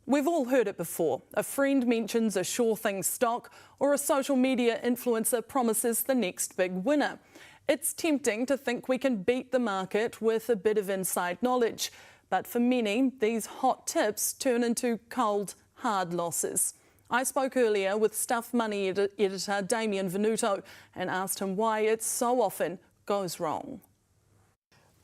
We've all heard it before. A friend mentions a sure thing stock or a social media influencer promises the next big winner. It's tempting to think we can beat the market with a bit of inside knowledge. But for many, these hot tips turn into cold, hard losses. I spoke earlier with Stuff Money editor Damien Venuto and asked him why it so often goes wrong.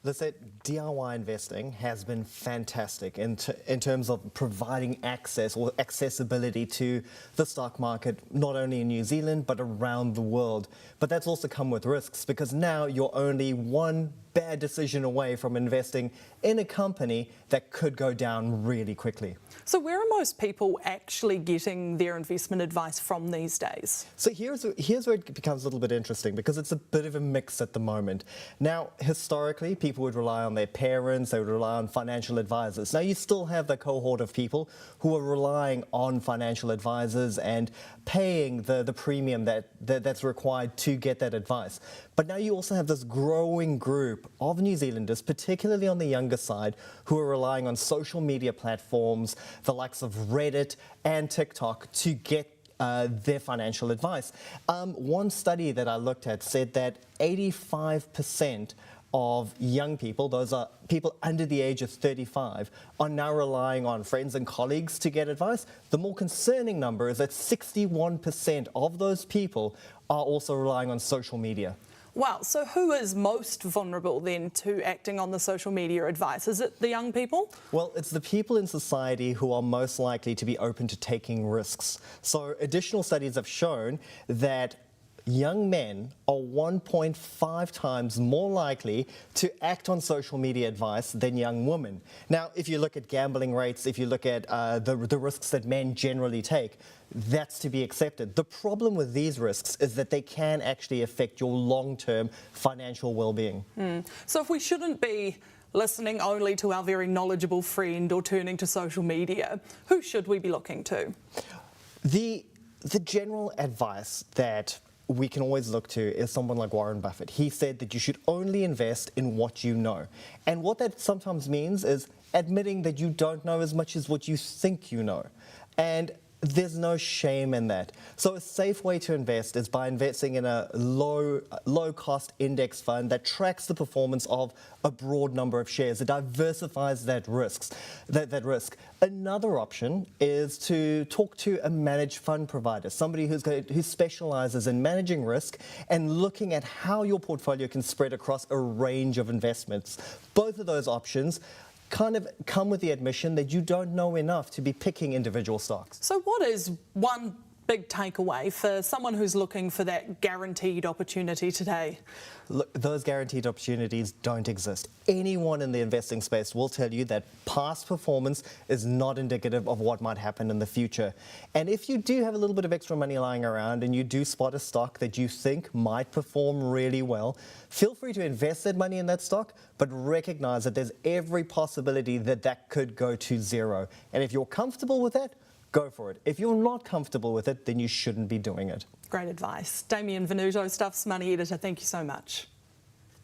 Lisette, DIY investing has been fantastic in terms of providing access or accessibility to the stock market, not only in New Zealand, but around the world. But that's also come with risks, because now you're only one bad decision away from investing in a company that could go down really quickly. So where are most people actually getting their investment advice from these days? So here's where it becomes a little bit interesting, because it's a bit of a mix at the moment. Now, historically, people would rely on their parents, they would rely on financial advisors. Now, you still have the cohort of people who are relying on financial advisors and paying the premium that's required to get that advice. But now you also have this growing group of New Zealanders, particularly on the younger side, who are relying on social media platforms, the likes of Reddit and TikTok, to get their financial advice. One study that I looked at said that 85% of young people, those are people under the age of 35, are now relying on friends and colleagues to get advice. The more concerning number is that 61% of those people are also relying on social media. Wow, so who is most vulnerable then to acting on the social media advice? Is it the young people? Well, it's the people in society who are most likely to be open to taking risks. So additional studies have shown that young men are 1.5 times more likely to act on social media advice than young women. Now, if you look at gambling rates, if you look at the risks that men generally take, that's to be accepted. The problem with these risks is that they can actually affect your long-term financial well-being. So if we shouldn't be listening only to our very knowledgeable friend or turning to social media, who should we be looking to? The general advice that we can always look to is someone like Warren Buffett. He said that you should only invest in what you know. And what that sometimes means is admitting that you don't know as much as what you think you know. And there's no shame in that. So a safe way to invest is by investing in a low-cost index fund that tracks the performance of a broad number of shares. It diversifies that risk. Another option is to talk to a managed fund provider, somebody who specializes in managing risk and looking at how your portfolio can spread across a range of investments. Both of those options kind of come with the admission that you don't know enough to be picking individual stocks. So what is one big takeaway for someone who's looking for that guaranteed opportunity today? Look, those guaranteed opportunities don't exist. Anyone in the investing space will tell you that past performance is not indicative of what might happen in the future. And if you do have a little bit of extra money lying around and you do spot a stock that you think might perform really well, feel free to invest that money in that stock, but recognize that there's every possibility that that could go to zero. And if you're comfortable with that, go for it. If you're not comfortable with it, then you shouldn't be doing it. Great advice. Damien Venuto, Stuff's Money editor, thank you so much.